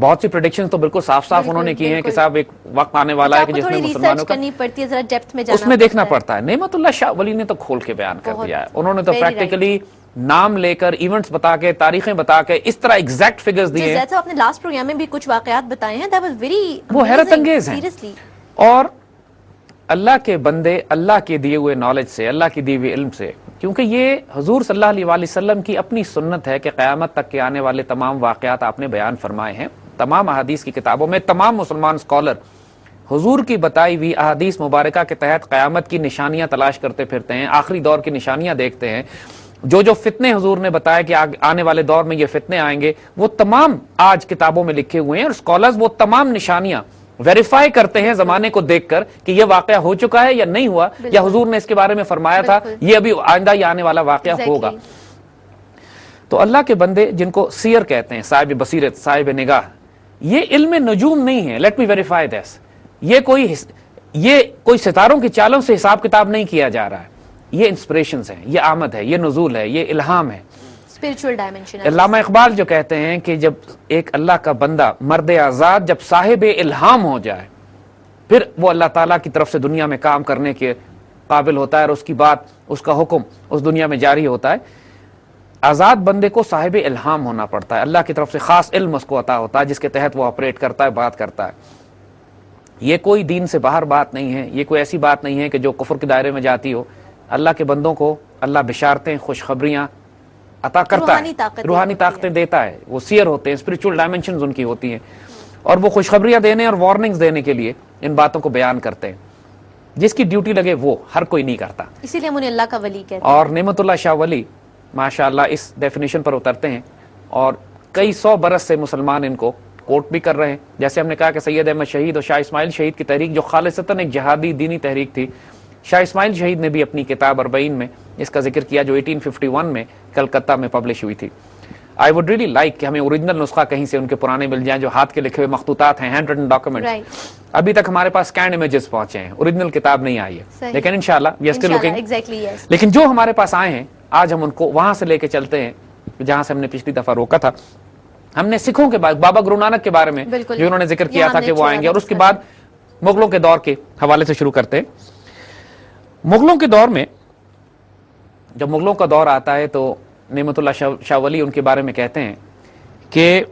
بہت سی پریڈکشنز تو بالکل صاف صاف انہوں نے کی ہیں کہ صاحب ایک وقت آنے والا ہے کہ جس میں مسلمانوں کا کرنی پڑتی ہے، ذرا ڈیپتھ میں جانا اس میں دیکھنا پڑتا ہے. نعمت اللہ شاہ ولی نے تو کھول کے بیان کر دیا ہے. انہوں نے تو پریکٹیکلی نام لے کر ایونٹس بتا کے تاریخیں بتا کے اس طرح ایگزیکٹ فگرز دیے ہیں. آپ نے لاسٹ پروگرام میں بھی کچھ واقعات بتائے ہیں، that was very وہ حیرت انگیز ہیں. seriously. اور اللہ کے بندے اللہ کے دیے ہوئے نالج سے، اللہ کی دی ہوئے علم سے، کیونکہ یہ حضور صلی اللہ علیہ وآلہ وسلم کی اپنی سنت ہے کہ قیامت تک کے آنے والے تمام واقعات آپ نے بیان فرمائے ہیں. تمام احادیث کی کتابوں میں تمام مسلمان اسکالر حضور کی بتائی ہوئی احادیث مبارکہ کے تحت قیامت کی نشانیاں تلاش کرتے پھرتے ہیں، آخری دور کی نشانیاں دیکھتے ہیں. جو فتنے حضور نے بتایا کہ آنے والے دور میں یہ فتنے آئیں گے، وہ تمام آج کتابوں میں لکھے ہوئے ہیں، اور اسکالرز وہ تمام نشانیاں ویریفائی کرتے ہیں زمانے کو دیکھ کر کہ یہ واقعہ ہو چکا ہے یا نہیں ہوا، یا حضور نے اس کے بارے میں فرمایا تھا یہ ابھی آئندہ یا آنے والا واقعہ ہوگا. تو اللہ کے بندے جن کو سیر کہتے ہیں، صاحب بصیرت، صاحب نگاہ، یہ علم نجوم نہیں ہے. Let me verify this. یہ کوئی ستاروں کی چالوں سے حساب کتاب نہیں کیا جا رہا ہے. یہ انسپریشنز ہیں، یہ آمد ہے، یہ نزول ہے، یہ الہام ہے، اسپرچول ڈائمنشن. علامہ اقبال جو کہتے ہیں کہ جب ایک اللہ کا بندہ مرد آزاد جب صاحب الہام ہو جائے، پھر وہ اللہ تعالیٰ کی طرف سے دنیا میں کام کرنے کے قابل ہوتا ہے، اور اس کی بات، اس کا حکم اس دنیا میں جاری ہوتا ہے. آزاد بندے کو صاحب الہام ہونا پڑتا ہے، اللہ کی طرف سے خاص علم اس کو عطا ہوتا ہے جس کے تحت وہ آپریٹ کرتا ہے، بات کرتا ہے. یہ کوئی دین سے باہر بات نہیں ہے، یہ کوئی ایسی بات نہیں ہے کہ جو کفر کے دائرے میں جاتی ہو. اللہ کے بندوں کو اللہ بشارتیں، خوشخبریاں عطا کرتا ہے، روحانی طاقتیں دیتا ہے. وہ سیر ہوتے ہیں، اسپرچول ڈائمنشنز ان کی ہوتی ہیں، اور وہ خوشخبریاں دینے اور وارننگز دینے کے لیے ان باتوں کو بیان کرتے ہیں. جس کی ڈیوٹی لگے وہ ہر کوئی نہیں کرتا، اسی لیے ہم انہیں اللہ کا ولی کہتے ہیں. اور نعمت اللہ شاہ ولی ماشاءاللہ اس ڈیفینیشن پر اترتے ہیں، اور کئی سو برس سے مسلمان ان کو کوٹ بھی کر رہے ہیں. جیسے ہم نے کہا کہ سید احمد شہید اور شاہ اسماعیل شہید کی تحریک جو خالصتاً ایک جہادی دینی تحریک تھی، شاہ اسماعیل شہید نے بھی اپنی کتاب 40 میں اس کا ذکر کیا جو 1851 میں کلکتہ میں پبلش ہوئی تھی. آئی وڈ ریلی لائک کہ ہمیں اوریجنل نسخہ کہیں سے ان کے پرانے مل جائیں، جو ہاتھ کے لکھے ہوئے مخطوطات ہیں، ہینڈ ریٹن ڈاکومنٹس. ابھی تک ہمارے پاس اسکینڈ امیجز پہنچے ہیں، اوریجنل کتاب نہیں آئی ہے، لیکن انشاءاللہ وی آر اسٹل لوکنگ. لیکن جو ہمارے پاس آئے ہیں آج ہم ان کو وہاں سے لے کے چلتے ہیں جہاں سے ہم نے پچھلی دفعہ روکا تھا. ہم نے سکھوں کے بعد بابا گرو نانک کے بارے میں جو انہوں نے ذکر کیا تھا کہ وہ آئیں گے، اور اس کے بعد مغلوں کے دور کے حوالے سے شروع کرتے ہیں. مغلوں کے دور میں جب مغلوں کا دور آتا ہے تو نعمت اللہ شاہ ولی ان کے بارے میں کہتے ہیں کہ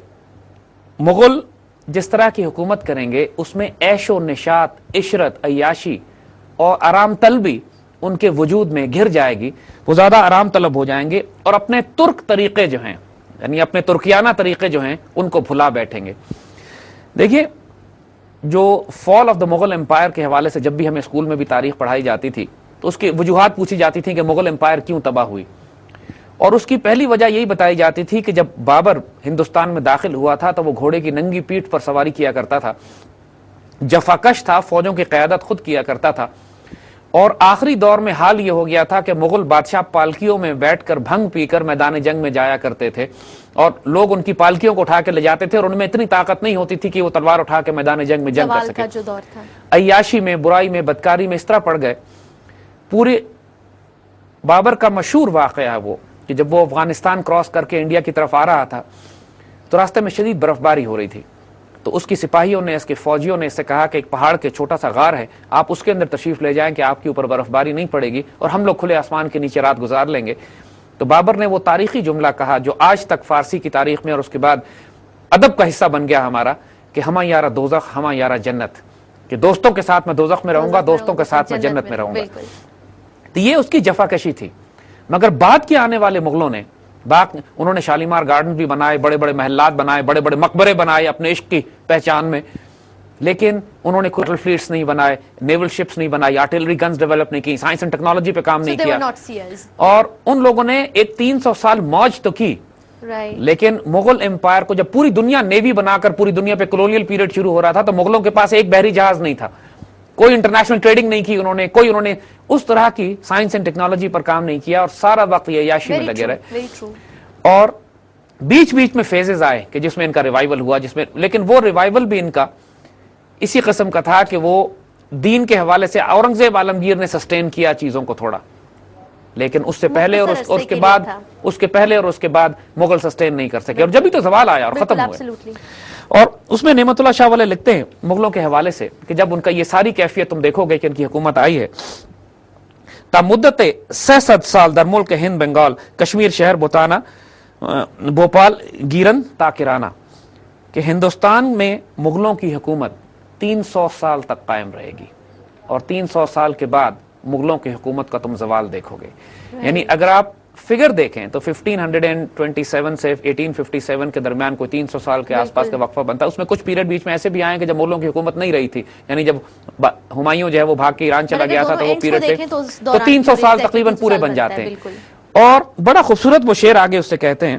مغل جس طرح کی حکومت کریں گے اس میں عیش و نشاط، عشرت، عیاشی اور آرام طلبی ان کے وجود میں گھر جائے گی. وہ زیادہ آرام طلب ہو جائیں گے اور اپنے ترک طریقے جو ہیں، یعنی اپنے ترکیانہ طریقے جو ہیں ان کو بھلا بیٹھیں گے. دیکھیے جو فال آف دا مغل امپائر کے حوالے سے جب بھی ہمیں اسکول میں بھی تاریخ پڑھائی جاتی تھی تو اس کی وجوہات پوچھی جاتی تھیں کہ مغل امپائر کیوں تباہ ہوئی، اور اس کی پہلی وجہ یہی بتائی جاتی تھی کہ جب بابر ہندوستان میں داخل ہوا تھا تو وہ گھوڑے کی ننگی پیٹھ پر سواری کیا کرتا تھا، جفاکش تھا، فوجوں کی قیادت خود کیا کرتا تھا. اور آخری دور میں حال یہ ہو گیا تھا کہ مغل بادشاہ پالکیوں میں بیٹھ کر بھنگ پی کر میدان جنگ میں جایا کرتے تھے، اور لوگ ان کی پالکیوں کو اٹھا کے لے جاتے تھے، اور ان میں اتنی طاقت نہیں ہوتی تھی کہ وہ تلوار اٹھا کے میدان جنگ میں جنگ کر سکے. جو دور تھا عیاشی میں، برائی میں، بدکاری میں اس طرح پڑ گئے. پورے بابر کا مشہور واقعہ ہے وہ کہ جب وہ افغانستان کراس کر کے انڈیا کی طرف آ رہا تھا تو راستے میں شدید برف باری ہو رہی تھی. تو اس کی سپاہیوں نے، اس کے فوجیوں نے اس سے کہا کہ ایک پہاڑ کے چھوٹا سا غار ہے، آپ اس کے اندر تشریف لے جائیں کہ آپ کے اوپر برف باری نہیں پڑے گی اور ہم لوگ کھلے آسمان کے نیچے رات گزار لیں گے. تو بابر نے وہ تاریخی جملہ کہا جو آج تک فارسی کی تاریخ میں اور اس کے بعد ادب کا حصہ بن گیا ہمارا، کہ ہماں یارہ دوزخ ہماں یارہ جنت، کہ دوستوں کے ساتھ میں دوزخ میں رہوں گا، دوستوں کے ساتھ میں جنت میں رہوں گا. تو یہ اس کی جفا کشی تھی. مگر بعد کے آنے والے مغلوں نے انہوں نے شالیمار گارڈن بھی بنائے، بڑے بڑے محلات بنائے، بڑے بڑے مقبرے بنائے اپنے عشق کی پہچان میں، لیکن انہوں نے کوسٹل فلیٹس نہیں بنائے، نیول شپس نہیں بنائی، آرٹلری گنز ڈیولپ نہیں کی، سائنس اینڈ ٹیکنالوجی پہ کام نہیں کیا. اور ان لوگوں نے ایک 300 سال موج تو کی، لیکن مغل امپائر کو جب پوری دنیا نیوی بنا کر پوری دنیا پہ کولونیل پیریڈ شروع ہو رہا تھا تو مغلوں کے پاس ایک بحری جہاز نہیں تھا، کوئی انٹرنیشنل ٹریڈنگ نہیں کی انہوں نے اس طرح کی سائنس اینڈ ٹیکنالوجی پر کام نہیں کیا، اور سارا وقت یہ عیاشی میں لگے رہے. اور بیچ بیچ میں فیزز آئے کہ جس میں ان کا ریوائول ہوا، لیکن وہ ریوائول بھی ان کا اسی قسم کا تھا کہ وہ دین کے حوالے سے اورنگزیب عالمگیر نے سسٹین کیا چیزوں کو تھوڑا، لیکن اس سے پہلے اور اس کے پہلے اور اس کے بعد مغل سسٹین نہیں کر سکے، اور جبھی تو زوال آیا اور ختم ہوئے. اور اس میں نعمت اللہ شاہ والے لکھتے ہیں مغلوں کے حوالے سے کہ جب ان کا یہ ساری کیفیت تم دیکھو گے کہ ان کی حکومت آئی ہے، تا مدت 66 سال در ملک ہند بنگال کشمیر شہر بوتانا بھوپال گیرن تا کرانا، کہ ہندوستان میں مغلوں کی حکومت 300 سال تک قائم رہے گی، اور 300 سال کے بعد مغلوں کی حکومت کا تم زوال دیکھو گے. یعنی اگر آپ فگر دیکھیں تو 1527 سے 1857 کے درمیان کوئی 300 سال کے آس پاس کا وقفہ بنتا ہے. اس میں کچھ پیریڈ بیچ میں ایسے بھی آئے کہ جب مغلوں کی حکومت نہیں رہی تھی، یعنی جب ہمایوں جو ہے وہ بھاگ کے ایران چلا گیا تھا تو وہ پیریڈ تھے، تو 300 سال تقریباً پورے بن جاتے ہیں. اور بڑا خوبصورت وہ شعر آگے اس سے کہتے ہیں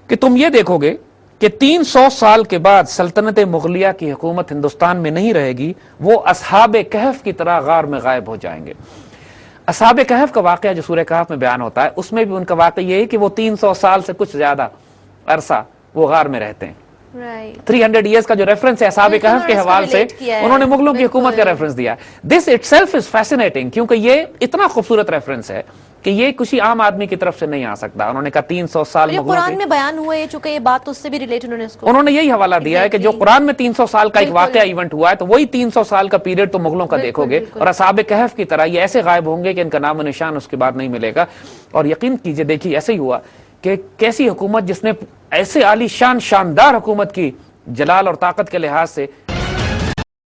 کہ تم یہ دیکھو گے کہ 300 سال کے بعد سلطنت مغلیہ کی حکومت ہندوستان میں نہیں رہے گی، وہ اصحاب کہف کی طرح غار میں غائب ہو جائیں گے. اصحاب کہف کا واقعہ جو سورہ کہف میں بیان ہوتا ہے، اس میں بھی ان کا واقعہ یہ ہے کہ وہ 300 سال سے کچھ زیادہ عرصہ وہ غار میں رہتے ہیں. 300 ایئرز کا جو ریفرنس ہے اصحاب کہف کے حوالے سے، انہوں نے مغلوں کی حکومت کا ریفرنس دیا. This it self is fascinating, کیونکہ یہ اتنا خوبصورت ریفرنس ہے کہ یہ کسی عام آدمی کی طرف سے نہیں آ سکتا. انہوں نے کہا 300 سال مغلوں قرآن میں بیان ہوئے، چونکہ یہ بات اس سے بھی ریلیٹ انہوں نے یہی حوالہ دیا ہے کہ جو قرآن میں 300 سال کا ایک واقعہ ایونٹ ہوا ہے، تو وہی 300 سال کا پیریڈ تو مغلوں کا دیکھو گے، اور اصحاب کہف کی طرح یہ ایسے غائب ہوں گے کہ ان کا نام و نشان اس کے بعد نہیں ملے گا. اور یقین کیجئے، دیکھیے ایسے ہی ہوا کہ کیسی حکومت جس نے ایسے عالی شان شاندار حکومت کی جلال اور طاقت کے لحاظ سے